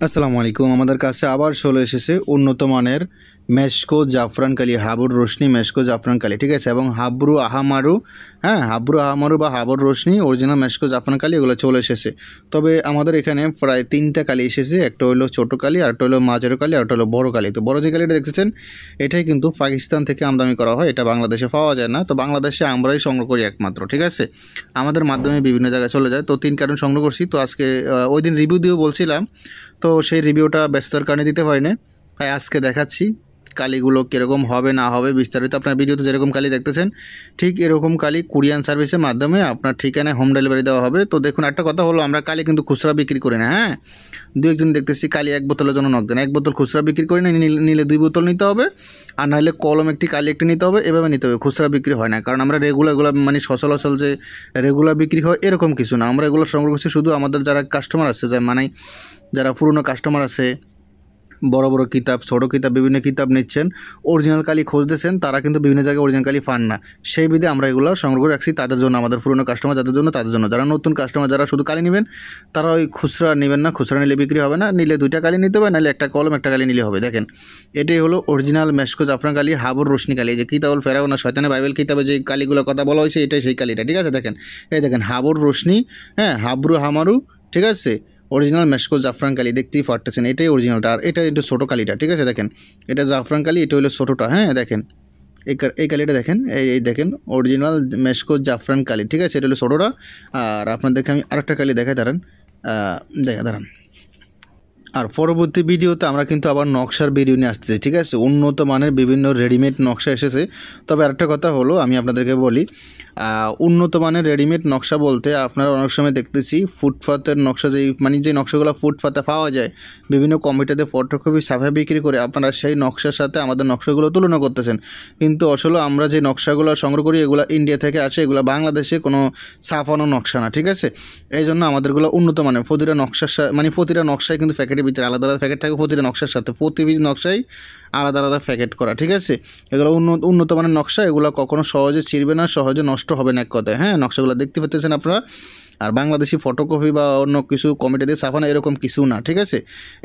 আসসালামু আলাইকুম। আমাদের কাছে আবার চলে এসেছে উন্নত মানের মেশকো জাফরান কালি, হাবুর রোশনি মেশকো জাফরান কালি, ঠিক আছে, এবং হাবরু আহামারু, হাবরু আহামারু বা হাবর রোশনি অরিজিনাল মেশকো জাফরান কালি, এগুলো চলে এসেছে। তবে আমাদের এখানে প্রায় 3টা কালি এসেছে। একটা হলো ছোটো কালি, আর একটা হলো মাঝারো কালি, আর একটা হলো বড়ো কালি। তো বড়ো যে কালিটা দেখতেছেন এটাই কিন্তু পাকিস্তান থেকে আমদানি করা হয়, এটা বাংলাদেশে পাওয়া যায় না। তো বাংলাদেশে আমরাই সংগ্রহ করি একমাত্র, ঠিক আছে, আমাদের মাধ্যমে বিভিন্ন জায়গায় চলে যায়। তো 3 কার্টন সংগ্রহ করছি। তো আজকে ওই দিন রিভিউ দিয়েও বলছিলাম, তো সেই রিভিউটা ব্যস্ততার কারণে দিতে পারিনি, তাই আজকে দেখাচ্ছি কালিগুলো কীরকম হবে না হবে বিস্তারিত। আপনার ভিডিওতে যেরকম কালি দেখতেছেন ঠিক এরকম কালি কুরিয়ান সার্ভিসের মাধ্যমে আপনার ঠিকানায় হোম ডেলিভারি দেওয়া হবে। তো দেখুন, একটা কথা হলো, আমরা কালি কিন্তু খুচরা বিক্রি করি না। দু একজন দেখতেছি কালি 1 বোতলের জন্য নক দেন, 1 বোতল খুচরা বিক্রি করি না, নিলে 2 বোতল নিতে হবে, আর নাহলে কলম একটি কালি একটি নিতে হবে, এভাবে নিতে হবে। খুচরা বিক্রি হয় না, কারণ আমরা এগুলো মানে সচলাচল যে রেগুলার বিক্রি হয় এরকম কিছু না। আমরা এগুলো সংগ্রহ করছি শুধু আমাদের যারা কাস্টমার আছে, মানে যারা পুরনো কাস্টমার আছে, বড় বড় কিতাব, ছোটো কিতাব, বিভিন্ন কিতাব নিচ্ছেন, অরিজিনাল কালি খুঁজতেছেন, তারা কিন্তু বিভিন্ন জায়গায় অরিজিনাল কালি পান না। সেই বিধে আমরা এগুলো সংগ্রহ করে রাখছি তাদের জন্য, আমাদের পুরনো কাস্টমার যাদের জন্য, তাদের জন্য। যারা নতুন কাস্টমার, যারা শুধু কালি নেবেন, তারা ওই খুচরা নেবেন না, খুচরা নিলে বিক্রি হবে না, নিলে 2টা কালি নিতে হবে, নাহলে একটা কলম একটা কালি নিলে হবে। দেখেন, এটাই হলো অরিজিনাল মেশকো জাফরান কালি, হাবর রোশনি কালি। যে কিতাবুল ফেরাউন না শয়তানে বাইবেল কিতাবে যে কালিগুলোর কথা বলা হয়েছে, এটাই সেই কালিটা, ঠিক আছে। দেখেন, এই দেখেন হাবর রোশনি, হাবরু হামারু, ঠিক আছে, অরিজিনাল মেশকো জাফরান কালি দেখতেই পারতেছেন, এটাই অরিজিনালটা। আর এটা একটু ছোটো কালিটা, ঠিক আছে। দেখেন, এটা জাফরান কালি, এটা হলো ছোটোটা। দেখেন এই কালিটা দেখেন, এই দেখেন অরিজিনাল মেশকো জাফরান কালি, ঠিক আছে, এটা হলো ছোটোটা। আর আপনাদেরকে আমি আরেকটা কালি দেখাই, দাঁড়ান। দাঁড়ান। আর পরবর্তী ভিডিওতে আমরা কিন্তু আবার নকশার ভিডিও নিয়ে আসতেছি, ঠিক আছে। উন্নত মানের বিভিন্ন রেডিমেড নকশা এসেছে। তবে আরেকটা কথা হলো, আমি আপনাদেরকে বলি, উন্নত মানের রেডিমেড নকশা বলতে আপনারা অনেক সময় দেখতেছি ফুটপাতের নকশা, যে নকশাগুলো ফুটপাতে পাওয়া যায়, বিভিন্ন কমিটিতে ফটোকপি ছাপা বিক্রি করে আপনারা সেই নকশার সাথে আমাদের নকশাগুলো তুলনা করতেছেন। কিন্তু আসলে আমরা যে নকশাগুলো সংগ্রহ করি এগুলো ইন্ডিয়া থেকে আসে, এগুলো বাংলাদেশে কোনো ছাপানো নকশা না, ঠিক আছে। এই জন্য আমাদেরগুলো উন্নত মানের। প্রতিটা নকশায় কিন্তু প্যাকেটের ভিতরে আলাদা আলাদা প্যাকেট থাকে, প্রতিটা নকশার সাথে প্রতি পিস নকশাই আলাদা আলাদা প্যাকেট করা, ঠিক আছে। এগুলো উন্নত মানের নকশা, এগুলো কখনো সহজে ছিঁড়বে না, সহজে নষ্ট হবে না, এক কথায়। নকশাগুলো দেখতে পাচ্ছেন আপনারা। আর বাংলাদেশি ফটোকপি বা অন্য কিছু কমিটি দিয়ে ছাপানো এরকম কিছু না, ঠিক আছে।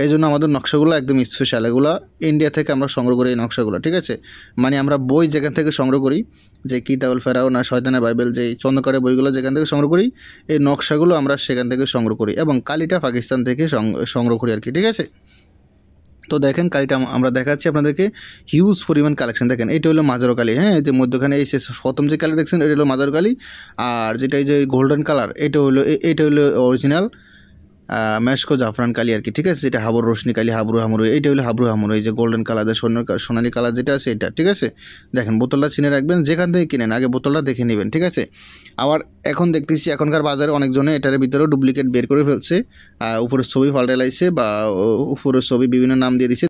এই জন্য আমাদের নকশাগুলো একদম স্পেশাল। এগুলো ইন্ডিয়া থেকে আমরা সংগ্রহ করি এই নকশাগুলো, ঠিক আছে। মানে আমরা বই যেখান থেকে সংগ্রহ করি, যে কিতাবুল ফেরাউন আর শয়তানে বাইবেল, যে চন্দ্রকারের বইগুলো যেখান থেকে সংগ্রহ করি, এই নকশাগুলো আমরা সেখান থেকে সংগ্রহ করি, এবং কালিটা পাকিস্তান থেকে সংগ্রহ করি আর কি, ঠিক আছে। তো দেখেন কালিটা আমরা দেখাচ্ছি আপনাদেরকে, হিউজ পরিমাণ কালেকশন। দেখেন, এটা হলো মাজারো কালি, এই যে মধ্যখানে এই প্রথম যে কালি দেখছেন এটা হলো মাজারো কালি। আর যেটা এই যে গোল্ডেন কালার, এটা হলো অরিজিনাল মেশকো জাফরান কালি আর কি, ঠিক আছে। যেটা হাবর রোশনি কালি, হাবরু হামরু, এইটা হলো হাবরু হামরু, এই যে গোল্ডেন কালার, যে সোনালি কালার যেটা আছে এটা, ঠিক আছে। দেখেন, বোতলটা চিনে রাখবেন, যেখান থেকে কিনেন আগে বোতলটা দেখে নেবেন, ঠিক আছে। আবার এখন দেখতেছি এখনকার বাজারে অনেকজনে এটার ভিতরেও ডুপ্লিকেট বের করে ফেলছে, উপরের ছবি পাল্টে লাইছে বা উপরের ছবি বিভিন্ন নাম দিয়ে দিচ্ছে।